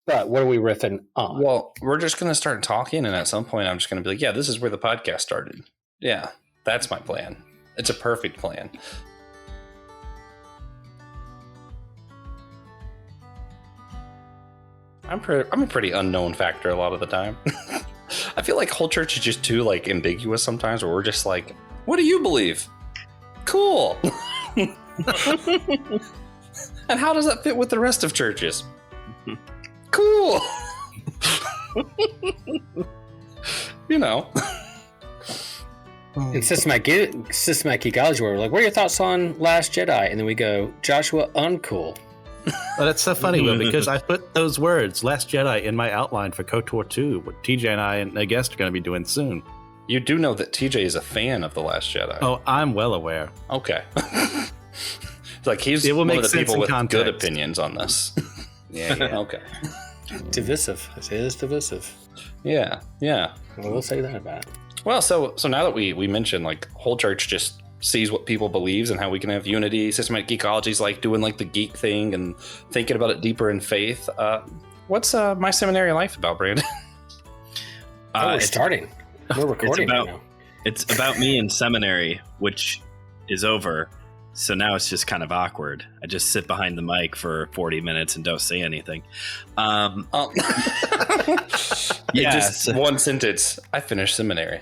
But what are we riffing on? Well, we're just going to start talking, and at some point I'm just going to be like, yeah, this is where the podcast started. Yeah, that's my plan. It's a perfect plan. I'm a pretty unknown factor a lot of the time. I feel like whole church is just too like ambiguous sometimes, where we're just like, what do you believe? Cool. And how does that fit with the rest of churches? Cool. You know. In systematic ecology, where we're like, what are your thoughts on Last Jedi? And then we go, Joshua, uncool. Well, that's so funny, Will, because I put those words, Last Jedi, in my outline for KOTOR 2, what TJ and I and a guest are going to be doing soon. You do know that TJ is a fan of The Last Jedi. Oh, I'm well aware. Okay. Like he's one of the people with good opinions on this. Yeah. Okay. Divisive. It is divisive. Yeah. Well, we'll say that about it. Well, so now that we mentioned like whole church just sees what people believes and how we can have unity, systematic ecology is like doing like the geek thing and thinking about it deeper in faith. What's my seminary life about, Brandon? We're starting. We're recording now. It's about me in seminary, which is over. So now it's just kind of awkward. I just sit behind the mic for 40 minutes and don't say anything. Just one sentence. I finished seminary.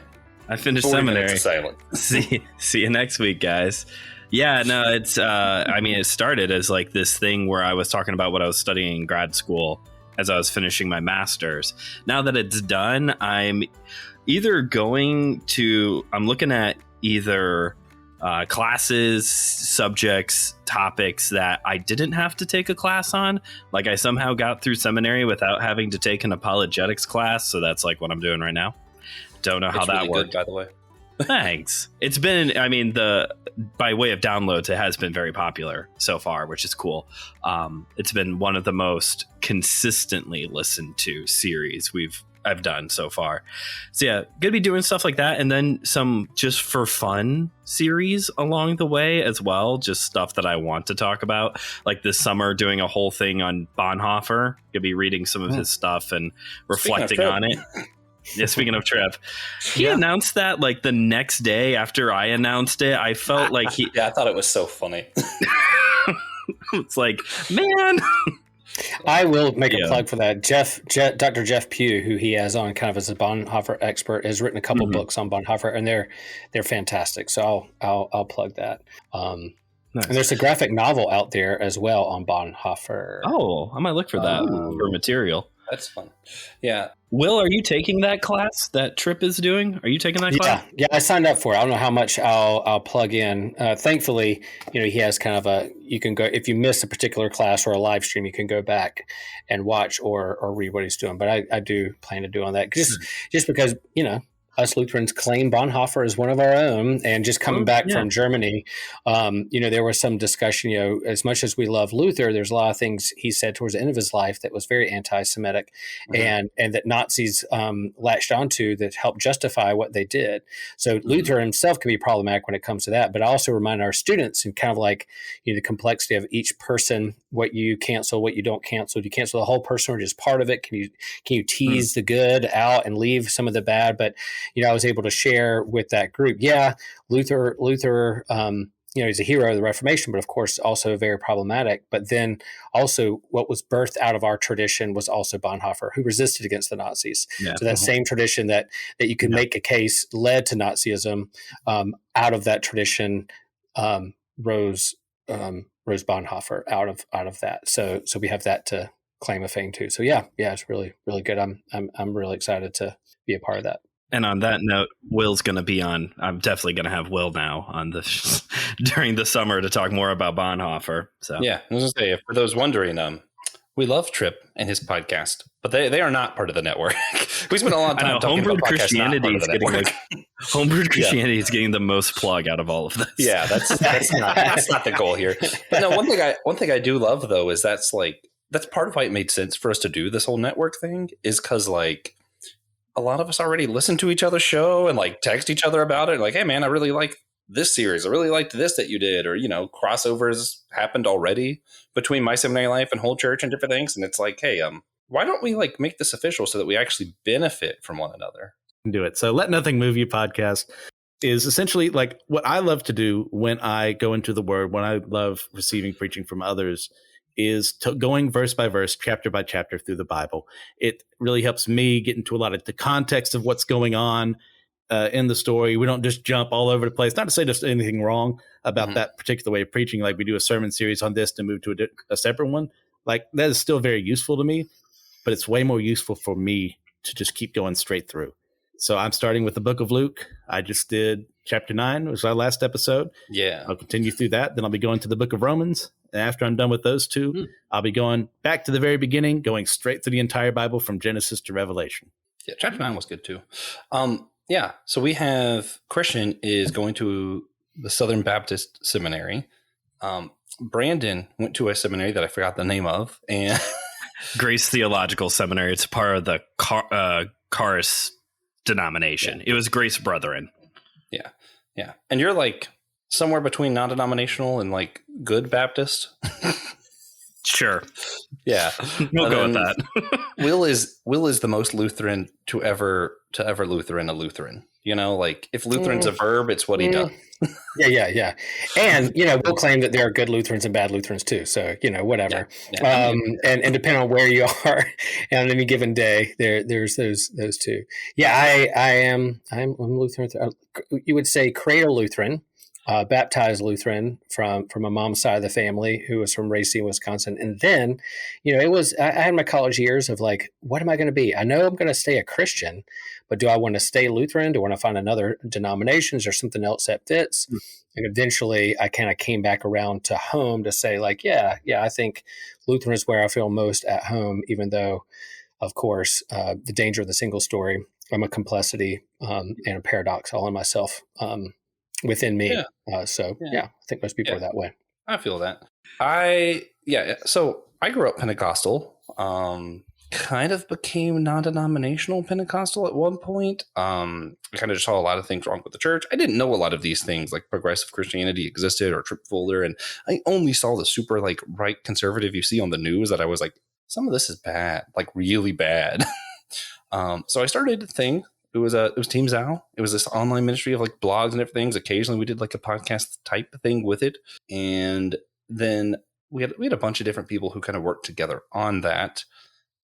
Silent. See you next week, guys. Yeah, no, it's it started as like this thing where I was talking about what I was studying in grad school as I was finishing my master's. Now that it's done, I'm looking at either classes, subjects, topics that I didn't have to take a class on. Like I somehow got through seminary without having to take an apologetics class. So that's like what I'm doing right now. Don't know how that worked. Good, by the way. Thanks. It's been, by way of downloads, it has been very popular so far, which is cool. It's been one of the most consistently listened to series I've done so far. So yeah, gonna be doing stuff like that, and then some just for fun series along the way as well, just stuff that I want to talk about. Like this summer, doing a whole thing on Bonhoeffer. Gonna be reading some of his stuff and reflecting on it. Yeah, speaking of Trip, he announced that like the next day after I announced it. I felt like I thought it was so funny. It's like, man. I will make a plug for that. Dr. Jeff Pugh, who he has on kind of as a Bonhoeffer expert, has written a couple books on Bonhoeffer, and they're fantastic. So I'll plug that. Nice. And there's a graphic novel out there as well on Bonhoeffer. Oh, I might look for that for material. That's fun. Yeah. Will, are you taking that class that Trip is doing? Are you taking that class? Yeah, I signed up for it. I don't know how much I'll plug in. Thankfully, he has kind of you can go, if you miss a particular class or a live stream, you can go back and watch or read what he's doing. But I do plan to do on that just because, us Lutherans claim Bonhoeffer as one of our own, and just coming back from Germany, there was some discussion, as much as we love Luther, there's a lot of things he said towards the end of his life that was very anti-Semitic and that Nazis latched onto that helped justify what they did. So Luther himself can be problematic when it comes to that, but I also remind our students and kind of like, the complexity of each person, what you cancel, what you don't cancel. Do you cancel the whole person or just part of it? Can you tease the good out and leave some of the bad? But I was able to share with that group. Yeah, Luther, he's a hero of the Reformation, but of course also very problematic. But then also what was birthed out of our tradition was also Bonhoeffer, who resisted against the Nazis. Yeah. So that same tradition that you can make a case led to Nazism, out of that tradition rose Bonhoeffer out of that. So we have that to claim of fame too. So yeah, it's really, really good. I'm really excited to be a part of that. And on that note, Will's going to be on. I'm definitely going to have Will now on during the summer to talk more about Bonhoeffer. So yeah, I was going to say, for those wondering, we love Tripp and his podcast, but they are not part of the network. We spent a lot of time talking about Christianity is getting Homebrewed Christianity is getting the most plug out of all of this. Yeah, that's not the goal here. But no, one thing I do love though is that's part of why it made sense for us to do this whole network thing, is because like a lot of us already listen to each other's show and like text each other about it. Like, hey man, I really like this series. I really liked this that you did, or, crossovers happened already between My Seminary Life and Whole Church and different things. And it's like, hey, why don't we like make this official so that we actually benefit from one another? Do it. So Let Nothing Move You podcast is essentially like what I love to do when I go into the Word, when I love receiving preaching from others, is going verse by verse, chapter by chapter through the Bible. It really helps me get into a lot of the context of what's going on in the story. We don't just jump all over the place. Not to say there's anything wrong about that particular way of preaching. Like we do a sermon series on this to move to a separate one. Like that is still very useful to me, but it's way more useful for me to just keep going straight through. So I'm starting with the book of Luke. I just did chapter 9, which was our last episode. Yeah. I'll continue through that. Then I'll be going to the book of Romans. And after I'm done with those two, I'll be going back to the very beginning, going straight through the entire Bible from Genesis to Revelation. Yeah, chapter 9 was good too. Yeah, so we have Christian is going to the Southern Baptist Seminary. Brandon went to a seminary that I forgot the name of. And Grace Theological Seminary. It's part of the Charis denomination. It was Grace Brethren. Yeah. And you're like somewhere between non-denominational and like good Baptist. Sure. Yeah. We'll go with that. Will is the most Lutheran to ever Lutheran a Lutheran. You know, like if Lutheran's a verb, it's what he does. Yeah. And, we'll claim that there are good Lutherans and bad Lutherans too. So, whatever. Yeah. And depending on where you are on any given day, there's those two. Yeah, I'm Lutheran. You would say cradle Lutheran, baptized Lutheran from a mom's side of the family who was from Racine, Wisconsin. And then, I had my college years of like, what am I going to be? I know I'm going to stay a Christian, but do I want to stay Lutheran? Do I want to find another denominations or something else that fits? And eventually I kind of came back around to home to say like, yeah, I think Lutheran is where I feel most at home, even though, of course, the danger of the single story, I'm a complexity and a paradox all in myself within me. I think most people are that way. I feel that. So I grew up Pentecostal, kind of became non-denominational Pentecostal at one point. I kind of just saw a lot of things wrong with the church. I didn't know a lot of these things like progressive Christianity existed or Trip Fuller. And I only saw the super like right conservative you see on the news that I was like, some of this is bad, like really bad. So I started a thing. It was Team Zao. It was this online ministry of like blogs and everything. Occasionally we did like a podcast type thing with it. And then we had a bunch of different people who kind of worked together on that.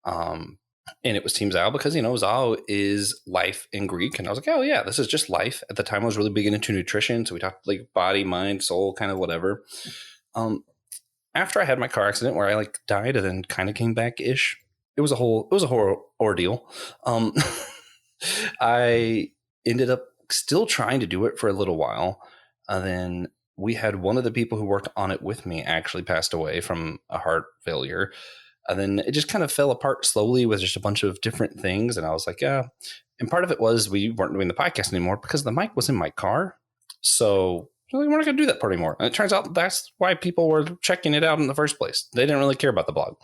And it was Team Zao because, Zao is life in Greek. And I was like, oh yeah, this is just life. At the time I was really big into nutrition. So we talked like body, mind, soul, kind of whatever. After I had my car accident where I like died and then kind of came back ish, it was a whole ordeal. I ended up still trying to do it for a little while. And then we had one of the people who worked on it with me actually passed away from a heart failure. And then it just kind of fell apart slowly with just a bunch of different things. And I was like, yeah. And part of it was we weren't doing the podcast anymore because the mic was in my car. So we're not going to do that part anymore. And it turns out that's why people were checking it out in the first place. They didn't really care about the blog.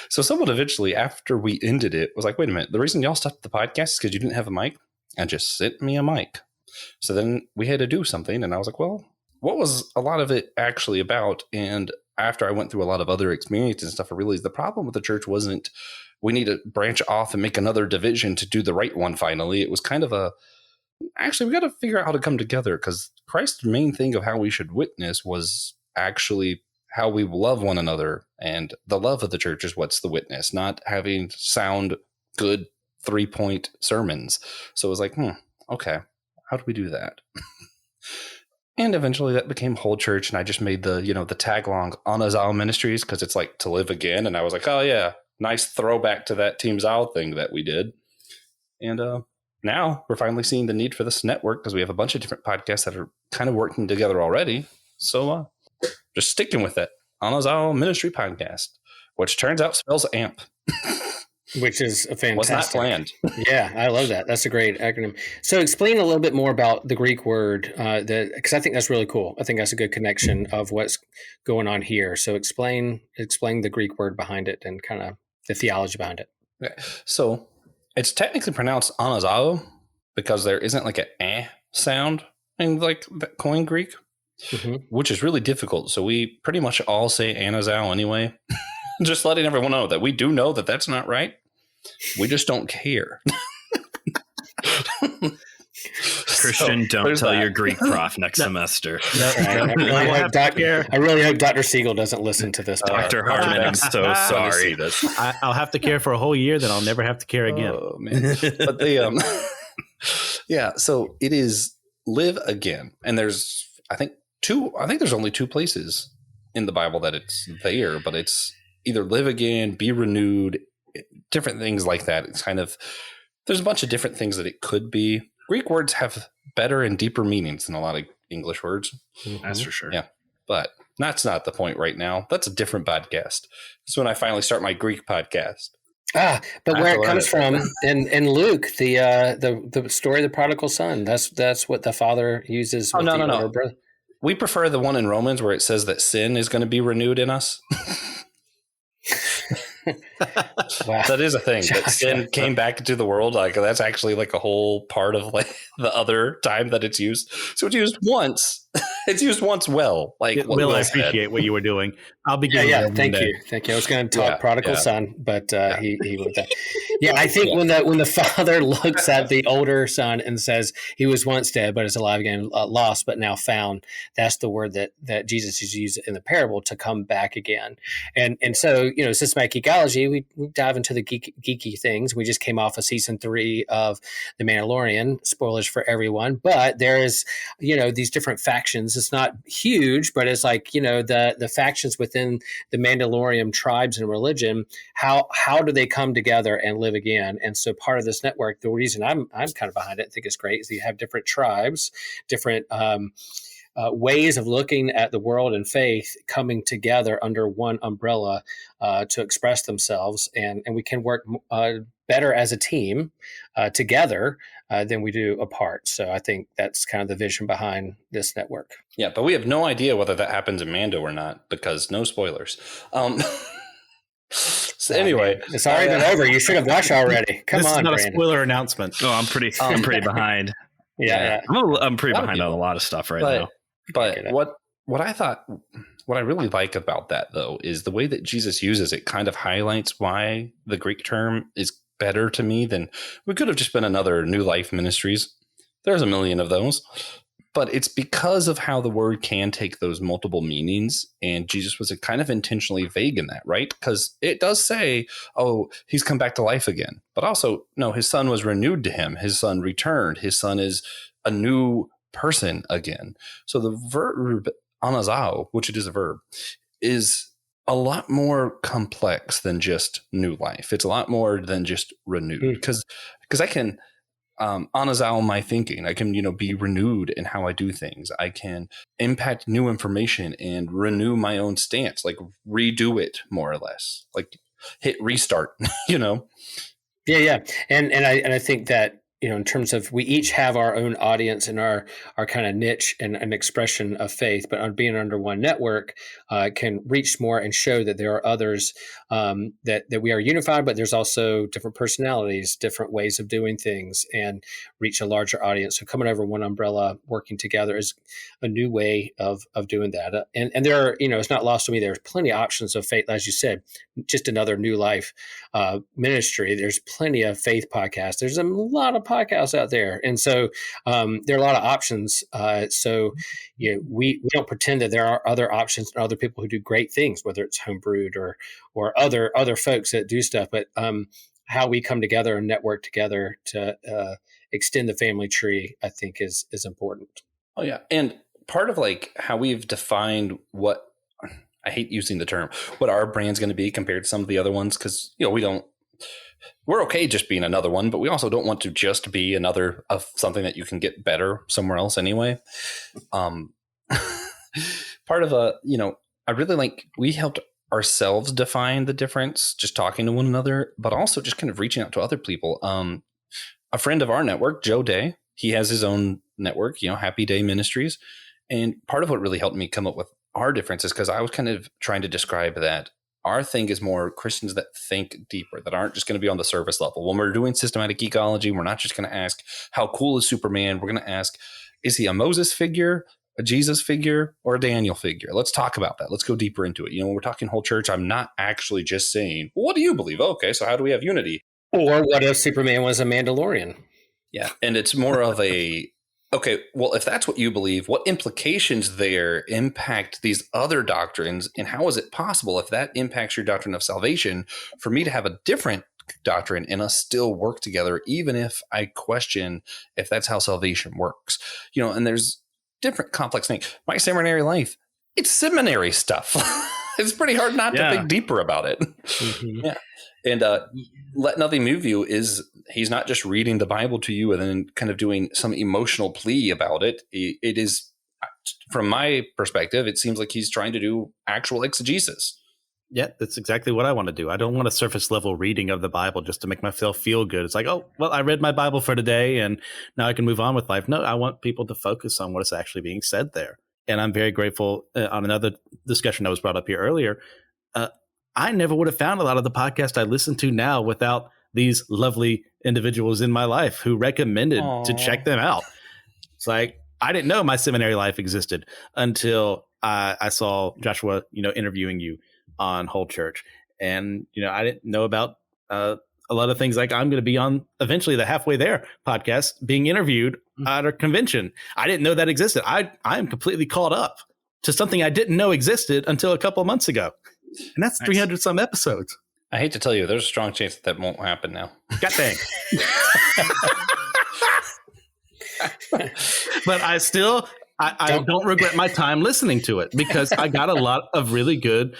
So someone eventually, after we ended it, was like, wait a minute, the reason y'all stopped the podcast is because you didn't have a mic and just sent me a mic. So then we had to do something. And I was like, well, what was a lot of it actually about? And after I went through a lot of other experiences and stuff, I realized the problem with the church wasn't we need to branch off and make another division to do the right one finally. It was kind of actually, we got to figure out how to come together because Christ's main thing of how we should witness was actually how we love one another. And the love of the church is what's the witness, not having sound good 3-point sermons. So it was like, okay, how do we do that? And eventually that became whole church. And I just made the tag long Anazao Ministries because it's like to live again. And I was like, oh yeah, nice throwback to that Team Zao thing that we did. And now we're finally seeing the need for this network because we have a bunch of different podcasts that are kind of working together already. So just sticking with it. Anazao Ministry Podcast, which turns out spells AMP. Which is a fantastic. Was not planned. Yeah, I love that. That's a great acronym. So explain a little bit more about the Greek word, because I think that's really cool. I think that's a good connection of what's going on here. So explain the Greek word behind it and kind of the theology behind it. Okay. So it's technically pronounced Anazao because there isn't like an eh sound in like the Koine Greek, which is really difficult. So we pretty much all say Anazao anyway. Just letting everyone know that we do know that that's not right. We just don't care. Christian, don't tell your Greek prof next semester. I really hope Dr. Siegel doesn't listen to this. Dr. Harmon, I'm so sorry. I'll have to care for a whole year, then I'll never have to care again. Oh, man. But yeah, so it is live again. And there's, I think there's only two places in the Bible that it's there, but it's either live again, be renewed, different things like that. It's kind of, there's a bunch of different things that it could be. Greek words have better and deeper meanings than a lot of English words. Mm-hmm. That's for sure. Yeah. But that's not the point right now. That's a different podcast. It's when I finally start my Greek podcast. But where it comes from in Luke, the story of the prodigal son, that's what the father uses. Oh, no. Brother. We prefer the one in Romans where it says that sin is going to be renewed in us. Wow. That is a thing. That sin came back into the world. Like that's actually like a whole part of like the other time that it's used. So it's used once. It's used once well. Like Will, I appreciate what you were doing. I'll be good. Yeah, thank you. I was going to talk prodigal son, but he went that. Yeah, I think when the father looks at the older son and says he was once dead but is alive again, lost but now found, that's the word that Jesus is used in the parable to come back again. And so systematic geekology, we dive into the geeky things. We just came off of season 3 of The Mandalorian. Spoilers for everyone, but there is these different factions. It's not huge, but it's like the factions within the Mandalorian tribes and religion. How do they come together and live again? And so part of this network, the reason I'm kind of behind it, I think it's great, is you have different tribes, different ways of looking at the world and faith coming together under one umbrella to express themselves, and we can work better as a team together than we do apart. So I think that's kind of the vision behind this network. Yeah, but we have no idea whether that happens in Mando or not because no spoilers. So anyway, it's already been over. You should have watched already. Come this on, is not Brandon. A spoiler announcement. No, I'm pretty behind. Yeah. I'm pretty behind on a lot of stuff now. But what I really like about that though is the way that Jesus uses it kind of highlights why the Greek term is better to me than we could have just been another New Life Ministries. There's a million of those. But it's because of how the word can take those multiple meanings, and Jesus was kind of intentionally vague in that, right? Because it does say, oh, he's come back to life again. But also, no, his son was renewed to him. His son returned. His son is a new person again. So the verb Anazao, which it is a verb, is a lot more complex than just new life. It's a lot more than just renewed because I can Anazao my thinking. I can, be renewed in how I do things. I can impact new information and renew my own stance, like redo it more or less, like hit restart, Yeah. And I think that, in terms of we each have our own audience and our kind of niche and an expression of faith, but on being under one network can reach more and show that there are others that we are unified, but there's also different personalities, different ways of doing things, and reach a larger audience. So coming over one umbrella, working together is a new way of doing that. And there are, it's not lost to me, there's plenty of options of faith, as you said, just another New Life ministry. There's plenty of faith podcasts. There's a lot of podcasts out there. And so there are a lot of options. So we don't pretend that there are other options and other people who do great things, whether it's homebrewed or other folks that do stuff, but how we come together and network together to extend the family tree, I think is important. Oh yeah. And part of like how we've defined what, I hate using the term, what our brand's going to be compared to some of the other ones. Cause we're okay just being another one, but we also don't want to just be another of something that you can get better somewhere else anyway. Part of I really like, we helped ourselves define the difference, just talking to one another, but also just kind of reaching out to other people. A friend of our network, Joe Day, he has his own network, Happy Day Ministries. And part of what really helped me come up with our difference is because I was kind of trying to describe that our thing is more Christians that think deeper, that aren't just going to be on the surface level. When we're doing systematic geekology, we're not just going to ask, how cool is Superman? We're going to ask, is he a Moses figure? a Jesus figure or a Daniel figure? Let's talk about that. Let's go deeper into it. When we're talking whole church, I'm not actually just saying, well, what do you believe? Okay, so how do we have unity? Or what if Superman was a Mandalorian? Yeah. And it's more of a, okay, well, if that's what you believe, what implications there impact these other doctrines? And how is it possible, if that impacts your doctrine of salvation, for me to have a different doctrine and us still work together, even if I question if that's how salvation works? And there's different complex things. My seminary life, it's seminary stuff. It's pretty hard not to think deeper about it. Mm-hmm. Yeah. And Let Nothing Move You is, he's not just reading the Bible to you and then kind of doing some emotional plea about it. It is, from my perspective, it seems like he's trying to do actual exegesis. Yeah, that's exactly what I want to do. I don't want a surface level reading of the Bible just to make myself feel good. It's like, oh, well, I read my Bible for today and now I can move on with life. No, I want people to focus on what is actually being said there. And I'm very grateful on another discussion that was brought up here earlier. I never would have found a lot of the podcast I listen to now without these lovely individuals in my life who recommended to check them out. It's like, I didn't know my seminary life existed until I saw Joshua, interviewing you on Whole Church. And, I didn't know about a lot of things, like I'm going to be on eventually the Halfway There podcast being interviewed at a convention. I didn't know that existed. I am completely caught up to something I didn't know existed until a couple of months ago. And that's 300 some episodes. I hate to tell you, there's a strong chance that won't happen now. God dang. But I still, I don't regret my time listening to it, because I got a lot of really good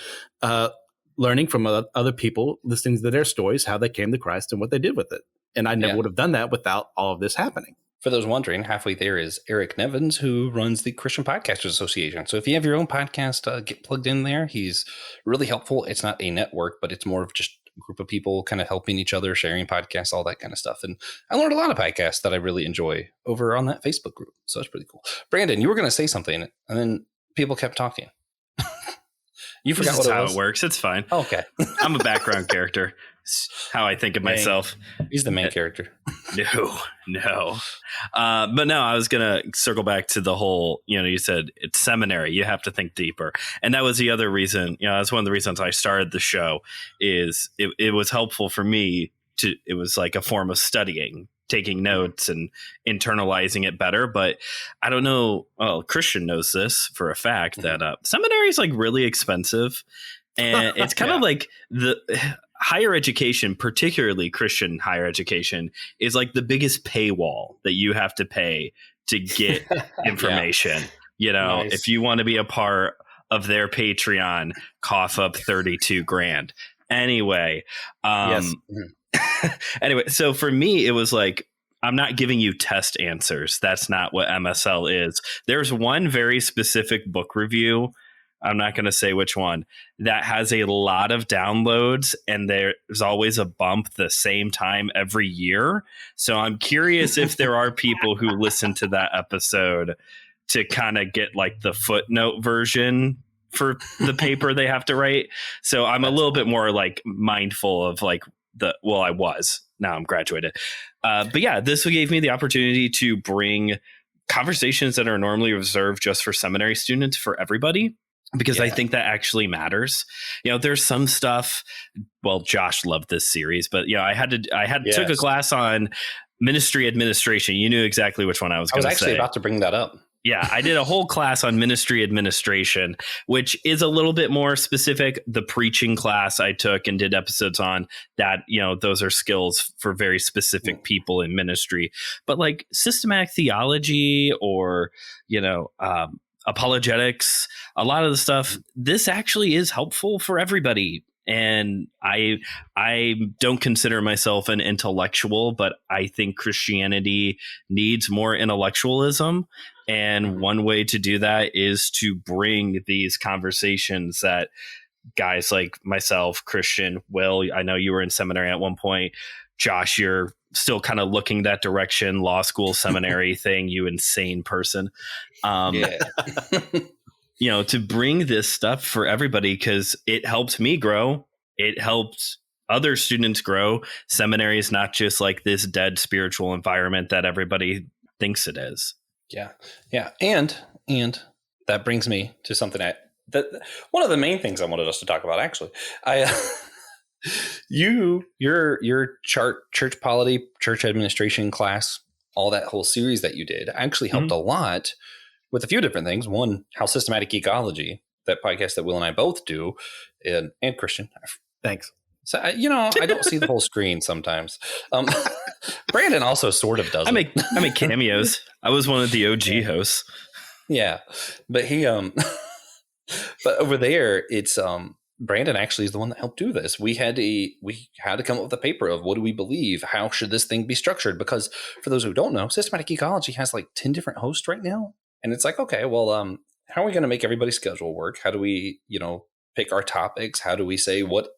learning from other people, listening to their stories, how they came to Christ and what they did with it. And I never would have done that without all of this happening. For those wondering, Halfway There is Eric Nevins, who runs the Christian Podcasters Association. So if you have your own podcast, get plugged in there. He's really helpful. It's not a network, but it's more of just a group of people kind of helping each other, sharing podcasts, all that kind of stuff. And I learned a lot of podcasts that I really enjoy over on that Facebook group. So it's pretty cool. Brandon, you were going to say something, and then people kept talking. You forgot what how it works. It's fine. Oh, okay. I'm a background character. It's how I think of myself. He's the main character. No. But no, I was going to circle back to the whole, you said it's seminary. You have to think deeper. And that was the other reason, that's one of the reasons I started the show, is it was helpful for me it was like a form of studying, taking notes and internalizing it better. But I don't know. Well, Christian knows this for a fact that seminary is like really expensive. And it's kind of like the higher education, particularly Christian higher education, is like the biggest paywall that you have to pay to get information. Nice. If you want to be a part of their Patreon, cough up $32,000. Anyway, yes. Anyway, so for me, it was like, I'm not giving you test answers. That's not what MSL is. There's one very specific book review, I'm not going to say which one, that has a lot of downloads, and there's always a bump the same time every year. So I'm curious if there are people who listen to that episode to kind of get like the footnote version for the paper they have to write. So I'm a little bit more like mindful of like I was. Now I'm graduated. But yeah, this gave me the opportunity to bring conversations that are normally reserved just for seminary students for everybody, because I think that actually matters. There's some stuff. Well, Josh loved this series, but I took a class on ministry administration. You knew exactly which one I was going to say. I was actually about to bring that up. Yeah, I did a whole class on ministry administration, which is a little bit more specific. The preaching class I took and did episodes on that, those are skills for very specific people in ministry. But like systematic theology or, apologetics, a lot of the stuff, this actually is helpful for everybody. And I don't consider myself an intellectual, but I think Christianity needs more intellectualism. And one way to do that is to bring these conversations that guys like myself, Christian, Will, I know you were in seminary at one point. Josh, you're still kind of looking that direction, law school, seminary thing, you insane person. To bring this stuff for everybody, because it helped me grow. It helped other students grow. Seminary is not just like this dead spiritual environment that everybody thinks it is. Yeah. And that brings me to something that one of the main things I wanted us to talk about, actually. Your church polity, church administration class, all that whole series that you did actually helped a lot with a few different things. One, how systematic ecology, that podcast that Will and I both do, and Christian. Thanks. So, I don't see the whole screen sometimes. Brandon also sort of does. I make cameos. I was one of the OG hosts. Yeah, but but over there, it's Brandon actually is the one that helped do this. We had to come up with a paper of what do we believe? How should this thing be structured? Because for those who don't know, systematic ecology has like 10 different hosts right now, and it's like, okay, well, how are we going to make everybody's schedule work? How do we, pick our topics? How do we say what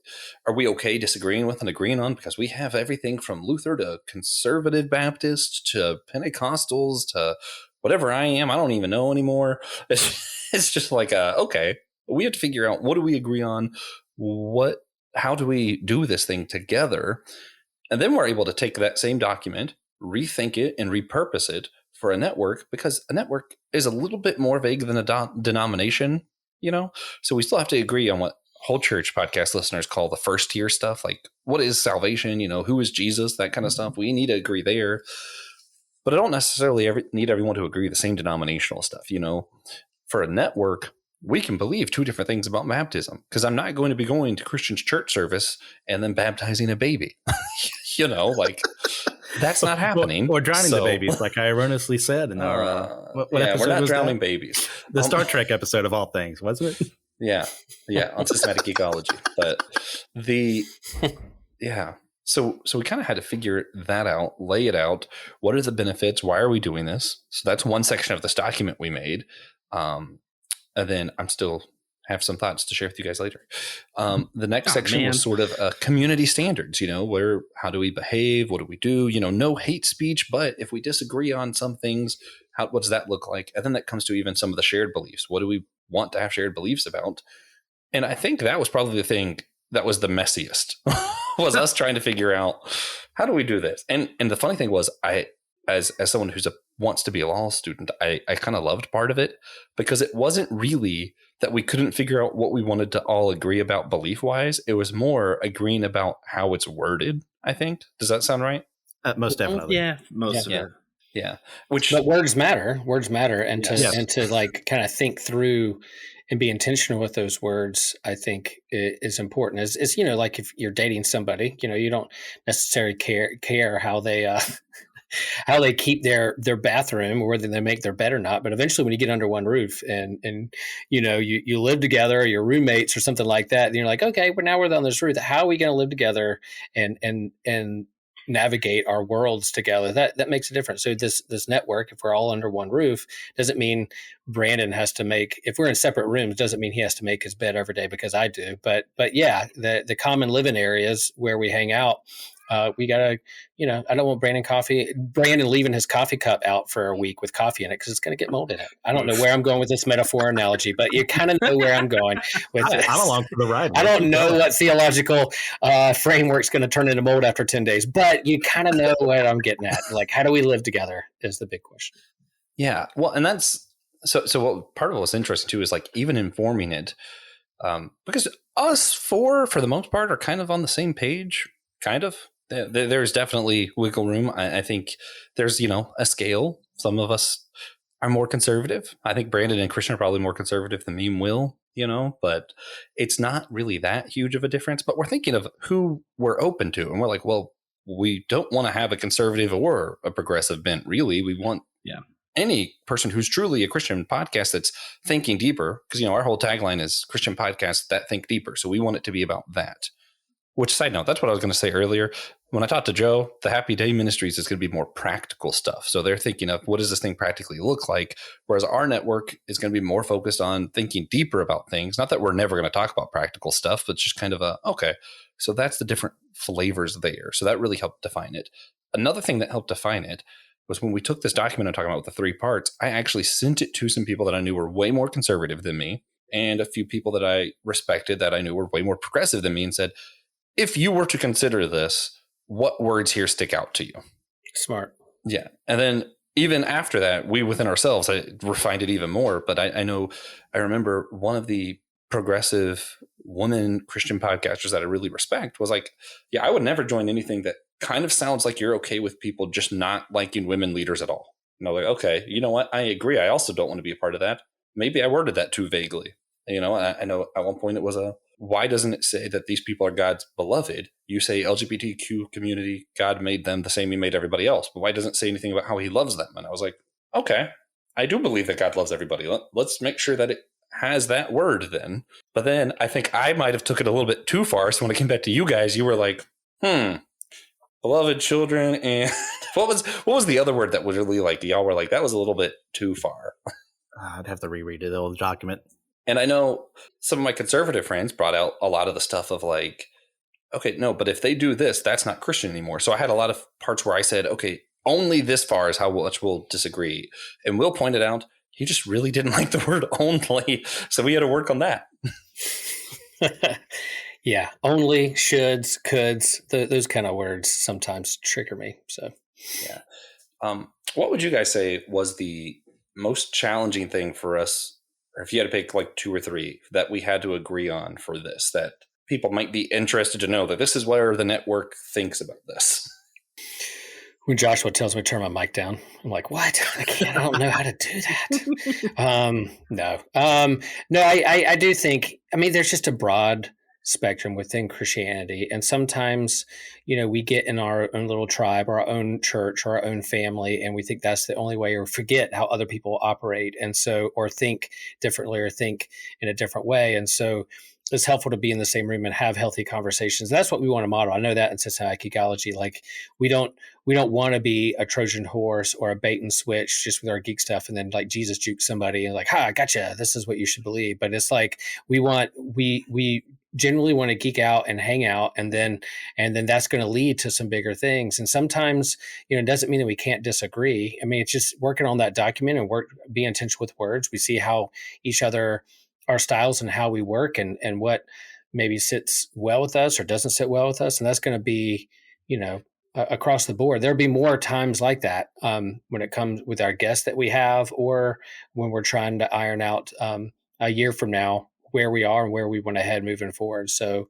are we okay disagreeing with and agreeing on? Because we have everything from Luther to conservative Baptist to Pentecostals to whatever I am. I don't even know anymore. It's just like, okay, we have to figure out what do we agree on? How do we do this thing together? And then we're able to take that same document, rethink it and repurpose it for a network, because a network is a little bit more vague than a denomination. So we still have to agree on what whole church podcast listeners call the first tier stuff, like what is salvation, who is Jesus, that kind of stuff. We need to agree there, but I don't necessarily need everyone to agree the same denominational stuff. For a network, we can believe two different things about baptism, because I'm not going to be going to Christian's church service and then baptizing a baby. That's not happening. Or drowning the babies, like I erroneously said in our we're not drowning babies. The Star Trek episode of all things, wasn't it? Yeah, on systematic ecology. But so we kind of had to figure that out, lay it out. What are the benefits? Why are we doing this? So that's one section of this document we made. And then I'm still have some thoughts to share with you guys later. The next section was sort of community standards, how do we behave? What do we do? No hate speech, but if we disagree on some things, what does that look like? And then that comes to even some of the shared beliefs. What do we want to have shared beliefs about? And I think that was probably the thing that was the messiest was us trying to figure out how do we do this? And the funny thing was as someone who's wants to be a law student, I kind of loved part of it, because it wasn't really that we couldn't figure out what we wanted to all agree about belief wise. It was more agreeing about how it's worded, I think. Does that sound right? Most definitely. Yeah, most of it. Yeah. But words matter, and to like kind of think through and be intentional with those words, I think is important. Is like if you're dating somebody, you don't necessarily care how they how they keep their bathroom, or whether they make their bed or not. But eventually when you get under one roof and you live together, or you're roommates or something like that, and you're like, okay, but now we're on this roof. How are we going to live together and navigate our worlds together? That makes a difference. So this network, if we're all under one roof, doesn't mean Brandon has to make, if we're in separate rooms, doesn't mean he has to make his bed every day because I do. But yeah, the common living areas where we hang out, we gotta, I don't want Brandon leaving his coffee cup out for a week with coffee in it, because it's going to get mold in it. I don't know where I'm going with this metaphor analogy, but you kind of know where I'm going with this. I'm along for the ride. I don't know what theological framework's going to turn into mold after 10 days, but you kind of know what I'm getting at. Like, how do we live together is the big question. Yeah. Well, and that's, so what part of what's interesting too is like even informing it, because us four, for the most part, are kind of on the same page, kind of. There's definitely wiggle room. I think there's, a scale. Some of us are more conservative. I think Brandon and Christian are probably more conservative than me and Will, but it's not really that huge of a difference. But we're thinking of who we're open to. And we're like, well, we don't want to have a conservative or a progressive bent, really. We want any person who's truly a Christian podcast that's thinking deeper, because, our whole tagline is Christian podcasts that think deeper. So we want it to be about that. Which, side note, that's what I was going to say earlier. When I talked to Joe, the Happy Day Ministries is going to be more practical stuff. So they're thinking of what does this thing practically look like? Whereas our network is going to be more focused on thinking deeper about things. Not that we're never going to talk about practical stuff, but just kind of okay, so that's the different flavors there. So that really helped define it. Another thing that helped define it was when we took this document I'm talking about with the 3 parts, I actually sent it to some people that I knew were way more conservative than me, and a few people that I respected that I knew were way more progressive than me, and said, if you were to consider this, what words here stick out to you? Smart. Yeah. And then even after that, we within ourselves refined it even more. But I remember one of the progressive woman Christian podcasters that I really respect was like, yeah, I would never join anything that kind of sounds like you're okay with people just not liking women leaders at all. And I'm like, okay, you know what? I agree. I also don't want to be a part of that. Maybe I worded that too vaguely. You know, I know at one point it was why doesn't it say that these people are God's beloved? You say LGBTQ community, God made them the same he made everybody else. But why doesn't it say anything about how he loves them? And I was like, okay, I do believe that God loves everybody. Let's make sure that it has that word then. But then I think I might have took it a little bit too far. So when it came back to you guys, you were like, beloved children. And what was the other word that was really like, y'all were like, that was a little bit too far. I'd have to reread the old document. And I know some of my conservative friends brought out a lot of the stuff of like, okay, no, but if they do this, that's not Christian anymore. So I had a lot of parts where I said, okay, only this far is how much we'll disagree. And Will pointed out, he just really didn't like the word only. So we had to work on that. Yeah. Only, shoulds, coulds, those kind of words sometimes trigger me. So, yeah. What would you guys say was the most challenging thing for us, or if you had to pick like 2 or 3 that we had to agree on for this, that people might be interested to know that this is where the network thinks about this? When Joshua tells me to turn my mic down, I'm like, what? I don't know how to do that. No, I do think, I mean, there's just a broad spectrum within Christianity. And sometimes, we get in our own little tribe, or our own church, or our own family, and we think that's the only way, or forget how other people operate. And so, or think differently, or think in a different way. And so it's helpful to be in the same room and have healthy conversations. That's what we want to model. I know that in systematic ecology, like we don't want to be a Trojan horse or a bait and switch just with our geek stuff. And then like Jesus jukes somebody and like, I gotcha. This is what you should believe. But it's like, we generally want to geek out and hang out. And then that's going to lead to some bigger things. And sometimes, it doesn't mean that we can't disagree. I mean, it's just working on that document and be intentional with words. We see how each other, our styles and how we work and what maybe sits well with us or doesn't sit well with us. And that's going to be, across the board. There'll be more times like that when it comes with our guests that we have, or when we're trying to iron out a year from now where we are and where we want to head moving forward. So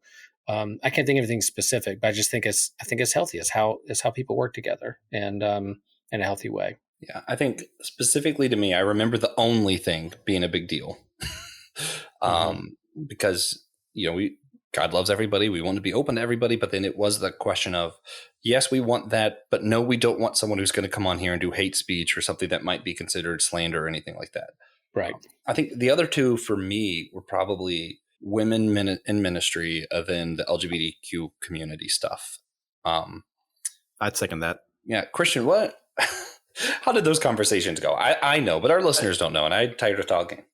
I can't think of anything specific, but I just think it's healthy. It's how people work together and in a healthy way. Yeah, I think specifically to me, I remember the only thing being a big deal. Because God loves everybody. We want to be open to everybody, but then it was the question of, yes, we want that, but no, we don't want someone who's going to come on here and do hate speech or something that might be considered slander or anything like that. Right. I think the other 2 for me were probably women in ministry, then the LGBTQ community stuff. I'd second that. Yeah, Christian, what? How did those conversations go? I know, but our listeners don't know, and I'm tired of talking.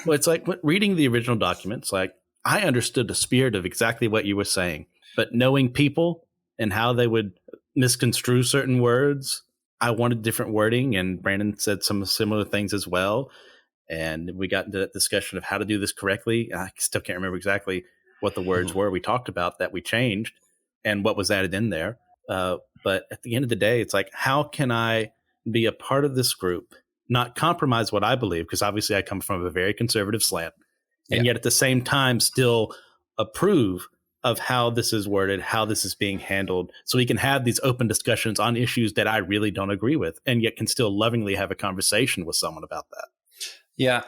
Well, it's like reading the original documents, like I understood the spirit of exactly what you were saying, but knowing people and how they would misconstrue certain words, I wanted different wording, and Brandon said some similar things as well. And we got into that discussion of how to do this correctly. I still can't remember exactly what the words were we talked about that we changed and what was added in there. But at the end of the day, it's like, how can I be a part of this group, not compromise what I believe, because obviously I come from a very conservative slant, and yet at the same time still approve of how this is worded, how this is being handled, so we can have these open discussions on issues that I really don't agree with, and yet can still lovingly have a conversation with someone about that. Yeah,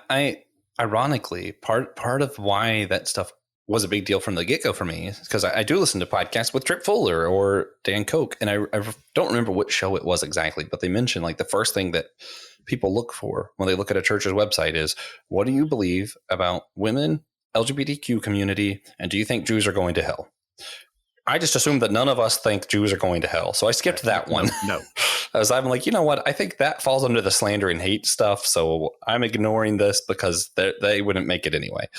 ironically, part of why that stuff was a big deal from the get-go for me is because I do listen to podcasts with Tripp Fuller or Dan Koch, and I don't remember which show it was exactly, but they mentioned like the first thing that people look for when they look at a church's website is, what do you believe about women, LGBTQ community, and do you think Jews are going to hell? I just assumed that none of us think Jews are going to hell, so I skipped that one. No. I'm like, you know what? I think that falls under the slander and hate stuff, so I'm ignoring this because they wouldn't make it anyway.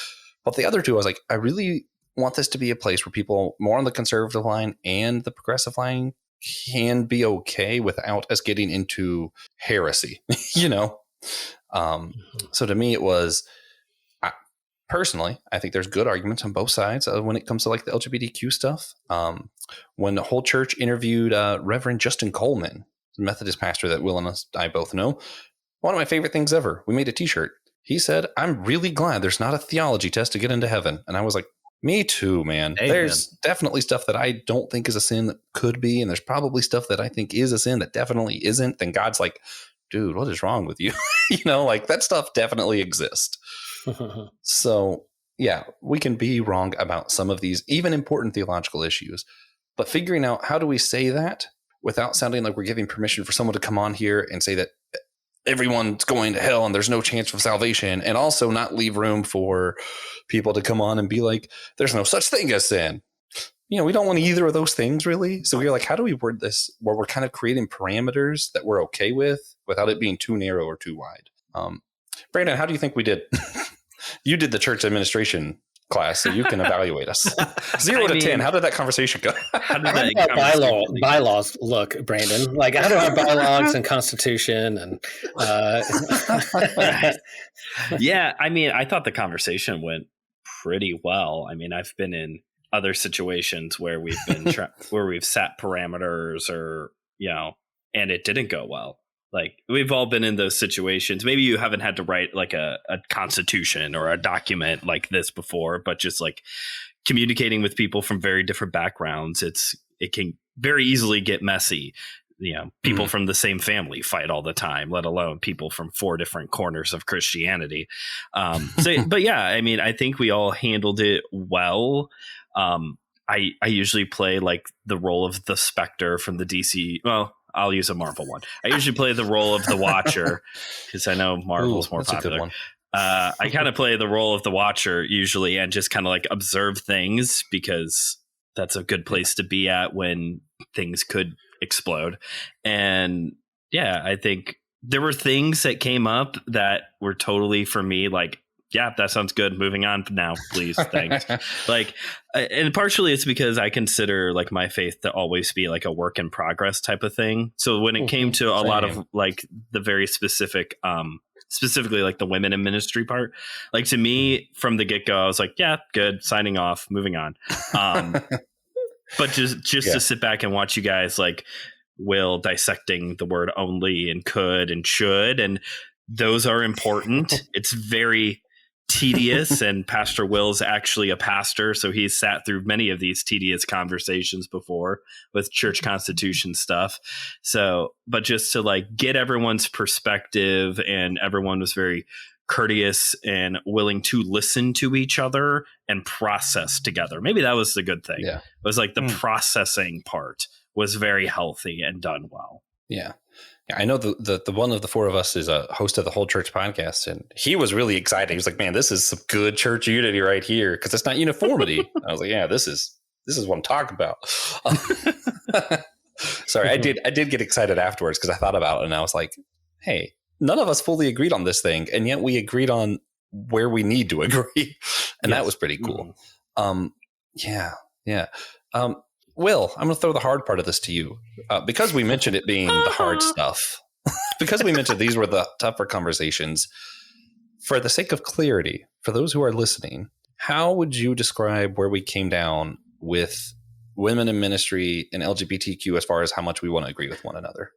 But the other 2, I was like, I really want this to be a place where people more on the conservative line and the progressive line can be okay without us getting into heresy, So to me, it was, personally, I think there's good arguments on both sides when it comes to like the LGBTQ stuff. When the whole church interviewed Reverend Justin Coleman, Methodist pastor that Will and I both know. One of my favorite things ever. We made a t-shirt. He said, "I'm really glad there's not a theology test to get into heaven." And I was like, me too, man. Amen. There's definitely stuff that I don't think is a sin that could be. And there's probably stuff that I think is a sin that definitely isn't. Then God's like, dude, what is wrong with you? Like that stuff definitely exists. So yeah, we can be wrong about some of these even important theological issues, but figuring out how do we say that without sounding like we're giving permission for someone to come on here and say that everyone's going to hell and there's no chance for salvation, and also not leave room for people to come on and be like, there's no such thing as sin. We don't want either of those things really. So we're like, how do we word this where we're kind of creating parameters that we're okay with without it being too narrow or too wide? Brandon, how do you think we did? You did the church administration class, so you can evaluate us. 0 to 10. How did that conversation go? How did bylaws look, Brandon? Like, how do our bylaws and Constitution and? Yeah, I thought the conversation went pretty well. I've been in other situations where we've been where we've set parameters, or and it didn't go well. Like, we've all been in those situations. Maybe you haven't had to write like a constitution or a document like this before, but just like communicating with people from very different backgrounds, it can very easily get messy. People from the same family fight all the time, let alone people from 4 different corners of Christianity. But yeah, I think we all handled it well. I usually play like the role of the Spectre from the DC. Well, I'll use a Marvel one. I usually play the role of the Watcher because I know Marvel's more popular. A good one. I kind of play the role of the Watcher usually, and just kind of like observe things, because that's a good place to be at when things could explode. And yeah, I think there were things that came up that were totally, for me, like, yeah, that sounds good. Moving on now, please. Thanks. And partially it's because I consider like my faith to always be like a work in progress type of thing. So when it came to a lot of like the very specifically like the women in ministry part, like to me from the get go, I was like, yeah, good. Signing off, moving on. But just to sit back and watch you guys like Will dissecting the word only and could and should, and those are important. It's very tedious, and Pastor Will's actually a pastor, so he's sat through many of these tedious conversations before with church constitution stuff. So, but just to like get everyone's perspective, and everyone was very courteous and willing to listen to each other and process together. Maybe that was the good thing. Yeah. It was like the processing part was very healthy and done well. Yeah. I know the one of the 4 of us is a host of the Whole Church podcast, and he was really excited. He was like, man, this is some good church unity right here, because it's not uniformity. I was like, yeah, this is what I'm talking about. Sorry, I did get excited afterwards because I thought about it, and I was like, hey, none of us fully agreed on this thing, and yet we agreed on where we need to agree. And that was pretty cool. Yeah. Will, I'm going to throw the hard part of this to you, because we mentioned it being the hard stuff, because we mentioned these were the tougher conversations. For the sake of clarity, for those who are listening, how would you describe where we came down with women in ministry and LGBTQ as far as how much we want to agree with one another?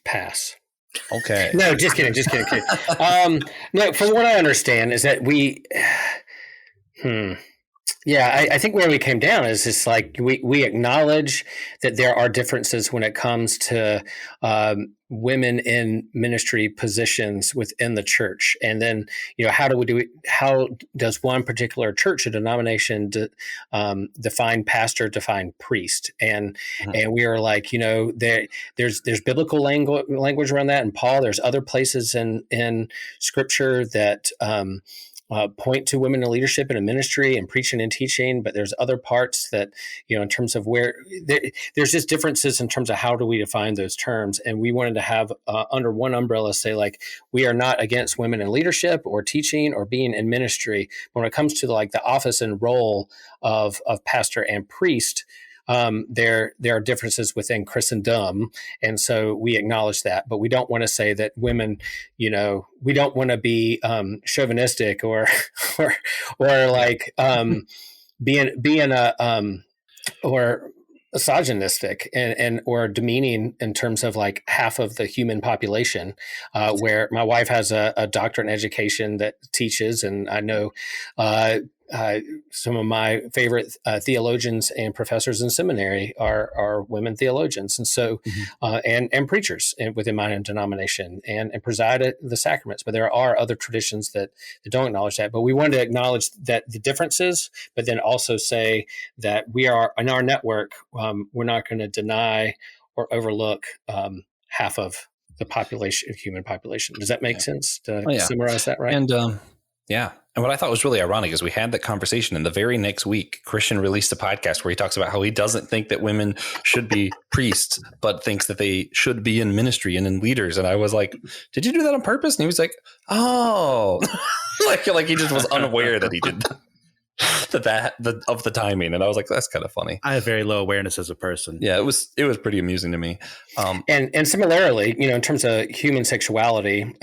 Pass. Okay. No, just kidding. No, from what I understand is that we... Yeah, I think where we came down is just like we acknowledge that there are differences when it comes to women in ministry positions within the church, and then how do we do it? How does one particular church or denomination define pastor, define priest, and we are like there's biblical language around that in Paul. There's other places in Scripture that point to women in leadership and in ministry and preaching and teaching, but there's other parts that, in terms of where there's just differences in terms of how do we define those terms. And we wanted to have under one umbrella say, like, we are not against women in leadership or teaching or being in ministry. But when it comes to like the office and role of pastor and priest, there are differences within Christendom, and so we acknowledge that. But we don't want to say that women, we don't want to be chauvinistic or like being a or misogynistic and or demeaning in terms of like half of the human population, where my wife has a doctorate in education that teaches, and I know some of my favorite theologians and professors in seminary are women theologians, and so and preachers within my own denomination and preside at the sacraments. But there are other traditions that don't acknowledge that. But we wanted to acknowledge that the differences, but then also say that we are in our network. We're not going to deny or overlook half of the population, human population. Does that make sense? Did I summarize that right? And and what I thought was really ironic is we had that conversation, and the very next week, Christian released a podcast where he talks about how he doesn't think that women should be priests, but thinks that they should be in ministry and in leaders. And I was like, "Did you do that on purpose?" And he was like, "Oh," like he just was unaware that he did that of the timing. And I was like, "That's kind of funny." I have very low awareness as a person. Yeah, it was pretty amusing to me. And similarly, in terms of human sexuality,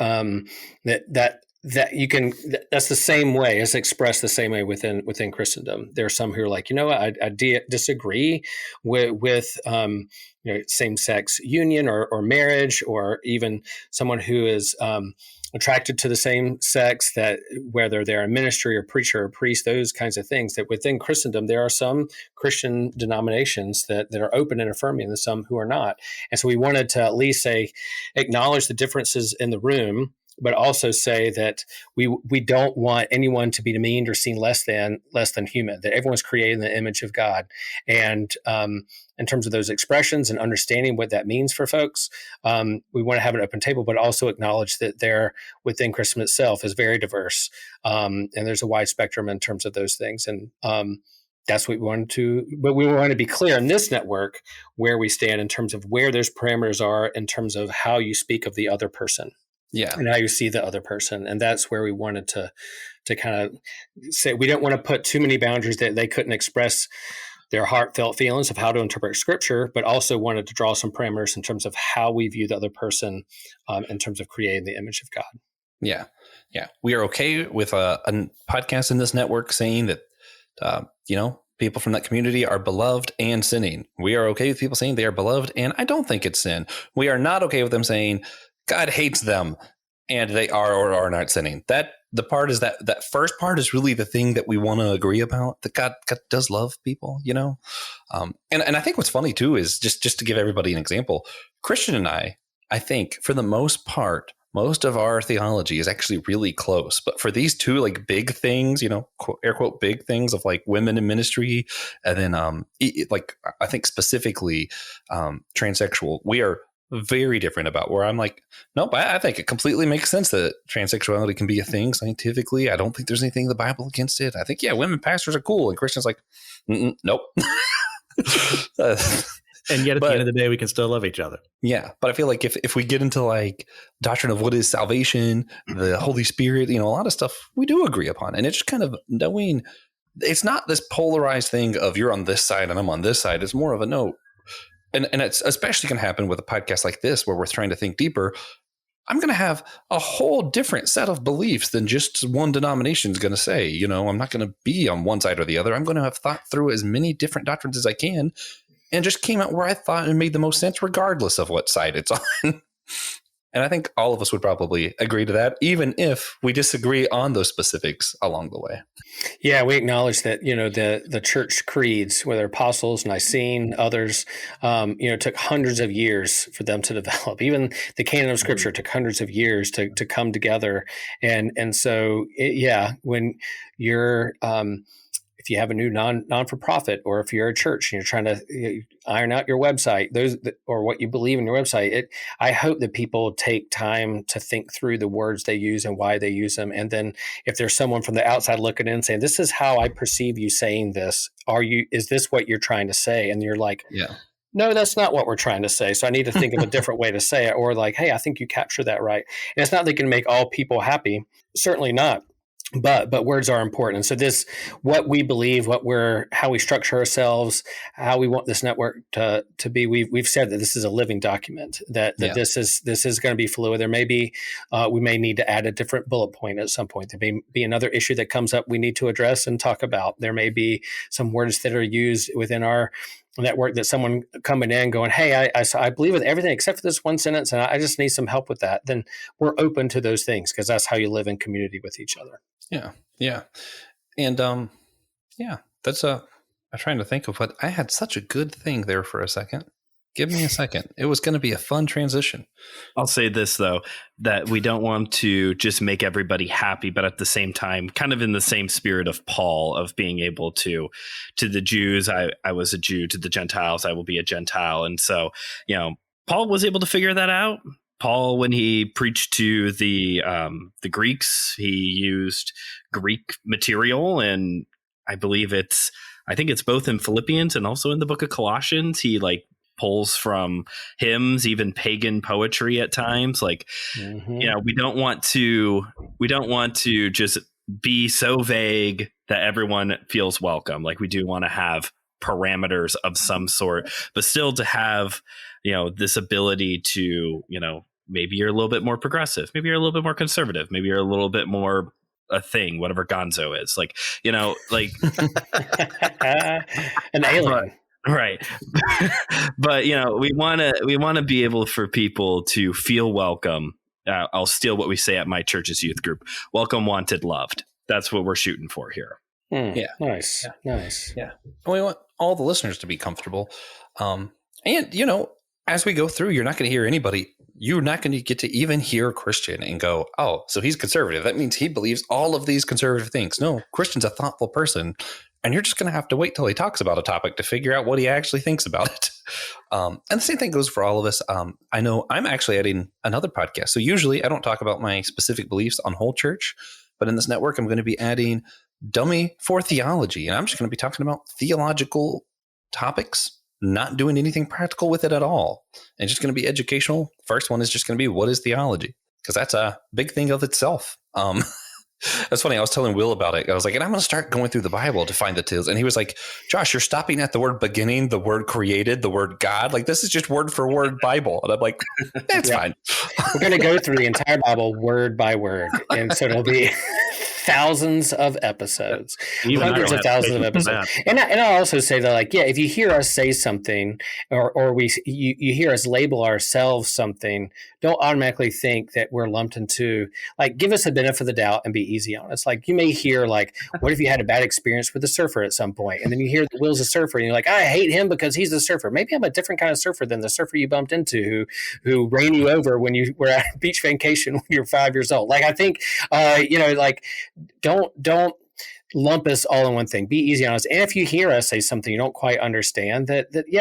that you can, that's the same way, it's expressed the same way within Christendom. There are some who are like, I disagree with same-sex union or marriage, or even someone who is attracted to the same sex, that whether they're a ministry or preacher or priest, those kinds of things, that within Christendom, there are some Christian denominations that are open and affirming, and some who are not. And so we wanted to at least acknowledge the differences in the room, but also say that we don't want anyone to be demeaned or seen less than human, that everyone's created in the image of God. And in terms of those expressions and understanding what that means for folks, we want to have an open table, but also acknowledge that there within Christendom itself is very diverse. And there's a wide spectrum in terms of those things. And that's what we wanted to, but we want to be clear in this network where we stand in terms of where those parameters are in terms of how you speak of the other person. Yeah. And how you see the other person. And that's where we wanted to kind of say, we don't want to put too many boundaries that they couldn't express their heartfelt feelings of how to interpret scripture, but also wanted to draw some parameters in terms of how we view the other person in terms of creating the image of God. Yeah. Yeah. We are okay with a podcast in this network saying that, people from that community are beloved and sinning. We are okay with people saying they are beloved, and I don't think it's sin. We are not okay with them saying God hates them and they are or are not sinning. That the part is that first part is really the thing that we want to agree about, that God does love people, And I think what's funny too is just to give everybody an example, Christian and I think for the most part, most of our theology is actually really close. But for these two like big things, air quote big things of like women in ministry, and then I think specifically transsexual, we are very different about, where I'm like, nope, I think it completely makes sense that transsexuality can be a thing scientifically. I don't think there's anything in the Bible against it. I think, women pastors are cool. And Christian's like, nope. And yet at the end of the day, we can still love each other. Yeah. But I feel like if we get into like doctrine of what is salvation, the Holy Spirit, a lot of stuff we do agree upon. And it's just kind of knowing it's not this polarized thing of you're on this side and I'm on this side. It's more of a no. And it's especially going to happen with a podcast like this, where we're trying to think deeper. I'm going to have a whole different set of beliefs than just one denomination is going to say. I'm not going to be on one side or the other. I'm going to have thought through as many different doctrines as I can, and just came out where I thought it made the most sense, regardless of what side it's on. And I think all of us would probably agree to that, even if we disagree on those specifics along the way. Yeah, we acknowledge that, the church creeds, whether apostles, Nicene, others, took hundreds of years for them to develop. Even the canon of Scripture took hundreds of years to come together. And so, when you're if you have a new non-for-profit, or if you're a church and you're trying to iron out your website, or what you believe in your website, I hope that people take time to think through the words they use and why they use them. And then if there's someone from the outside looking in saying, this is how I perceive you saying this, is this what you're trying to say? And you're like, no, that's not what we're trying to say. So I need to think of a different way to say it. Or like, hey, I think you captured that right. And it's not that it can make all people happy. Certainly not. But words are important. And so this, what we believe, how we structure ourselves, how we want this network to be, we've said that this is a living document, that this is going to be fluid. There may be, we may need to add a different bullet point at some point. There may be another issue that comes up we need to address and talk about. There may be some words that are used within our network that someone coming in going, hey, I believe with everything except for this one sentence, and I just need some help with that, then we're open to those things because that's how you live in community with each other. Yeah. And that's I'm trying to think of what I had such a good thing there for a second. Give me a second. It was going to be a fun transition. I'll say this, though, that we don't want to just make everybody happy, but at the same time, kind of in the same spirit of Paul, of being able to the Jews, I was a Jew, to the Gentiles, I will be a Gentile. And so, Paul was able to figure that out. Paul, when he preached to the Greeks, he used Greek material, and I think it's both in Philippians and also in the book of Colossians. He pulls from hymns, even pagan poetry at times. We don't want to just be so vague that everyone feels welcome. We do want to have parameters of some sort, but still to have, this ability to, maybe you're a little bit more progressive, maybe you're a little bit more conservative, maybe you're a little bit more a thing, whatever gonzo is, an alien. Right. But, we want to be able for people to feel welcome. I'll steal what we say at my church's youth group. Welcome, wanted, loved. That's what we're shooting for here. Yeah. Nice. Yeah. Nice. Yeah. And we want all the listeners to be comfortable. And, as we go through, you're not going to hear anybody. You're not going to get to even hear a Christian and go, oh, so he's conservative. That means he believes all of these conservative things. No, Christian's a thoughtful person. And you're just going to have to wait till he talks about a topic to figure out what he actually thinks about it. And the same thing goes for all of us. I know I'm actually adding another podcast. So usually I don't talk about my specific beliefs on whole church, but in this network, I'm going to be adding Dummy for Theology. And I'm just going to be talking about theological topics, not doing anything practical with it at all. And just going to be educational. First one is just going to be, what is theology? Because that's a big thing of itself. That's funny. I was telling Will about it. I was like, and I'm going to start going through the Bible to find the tales. And he was like, Josh, you're stopping at the word beginning, the word created, the word God. This is just word for word Bible. And I'm like, that's fine. We're going to go through the entire Bible word by word. And so it'll be thousands of episodes, hundreds of thousands of episodes. And I'll also say that, if you hear us say something or you hear us label ourselves something, don't automatically think that we're lumped into, give us the benefit of the doubt and be easy on us. You may hear, what if you had a bad experience with a surfer at some point? And then you hear that Will's a surfer and you're like, I hate him because he's a surfer. Maybe I'm a different kind of surfer than the surfer you bumped into who ran you over when you were at a beach vacation when you were 5 years old. I think, don't lump us all in one thing. Be easy on us. And if you hear us say something you don't quite understand,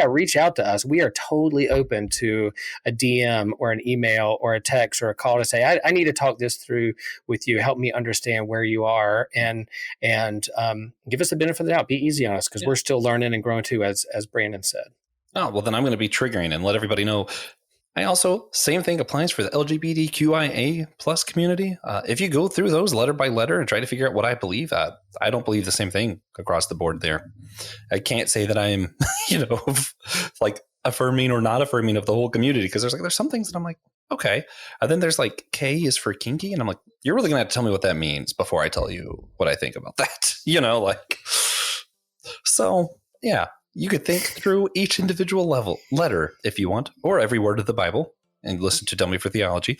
reach out to us. We are totally open to a DM or an email or a text or a call to say, I need to talk this through with you. Help me understand where you are and give us the benefit of the doubt. Be easy on us because we're still learning and growing too, as Brandon said. Oh, well, then I'm going to be triggering and let everybody know. I also, same thing applies for the LGBTQIA plus community. If you go through those letter by letter and try to figure out what I believe, I don't believe the same thing across the board there. I can't say that I am, affirming or not affirming of the whole community because there's some things that I'm like, okay. And then there's K is for kinky. And I'm like, you're really going to have to tell me what that means before I tell you what I think about that. So yeah. You could think through each individual letter if you want, or every word of the Bible and listen to Dummy for Theology.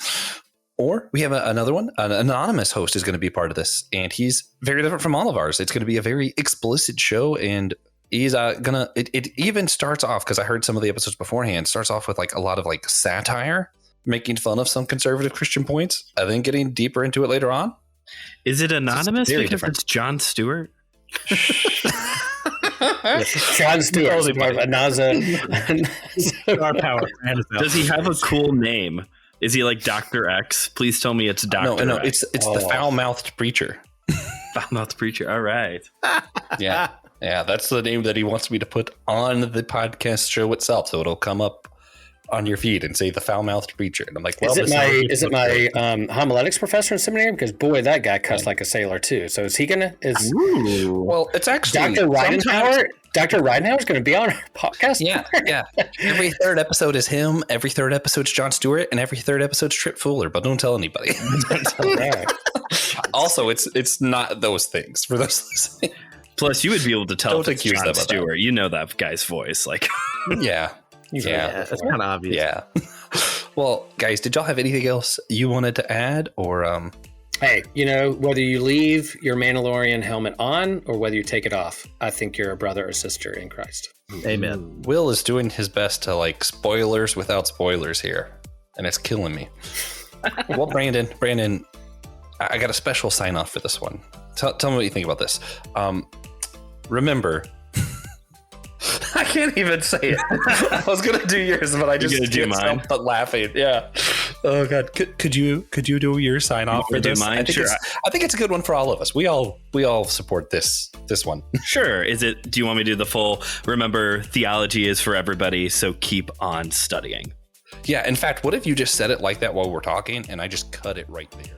Or we have another one. An anonymous host is going to be part of this, and he's very different from all of ours. It's going to be a very explicit show, and he's it even starts off, because I heard some of the episodes beforehand, starts off with a lot of satire, making fun of some conservative Christian points, and then getting deeper into it later on. Is it anonymous because it's Jon Stewart? Jon Stewart, Anazao. Star power. Does he have a cool name? Is he like Dr. X? Please tell me it's Dr. No, X. it's the foul-mouthed preacher. Foul-mouthed preacher. All right. Yeah, that's the name that he wants me to put on the podcast show itself, so it'll come up on your feed and say the foul-mouthed preacher. And I'm like, well, is it my homiletics professor in seminary? Because boy, that guy cussed like a sailor too. So is he gonna? Well, it's actually Dr. Ridenhour. Dr. Ridenhour is going to be on our podcast. Yeah. Every third episode is him. Every third episode's Jon Stewart, and every third episode's Trip Fuller. But don't tell anybody. Also, it's not those things for those listening. Plus, you would be able to tell Don't if it's accuse Jon them of that. Stewart. You know that guy's voice. Like, Yeah. Yeah, it's kind of obvious. Yeah. Well, guys, did y'all have anything else you wanted to add, or Hey, whether you leave your Mandalorian helmet on or whether you take it off, I think you're a brother or sister in Christ. Amen. Will is doing his best to like spoilers without spoilers here, and it's killing me. Well, Brandon, I got a special sign off for this one. Tell me what you think about this. Remember, I can't even say it. I was gonna do yours, but I just can't stop but laughing. Yeah. Oh God. Could you do your sign off for this? Mine? I think it's a good one for all of us. We all support this one. Sure. Do you want me to do the full? Remember, theology is for everybody, so keep on studying. Yeah. In fact, what if you just said it like that while we're talking, and I just cut it right there?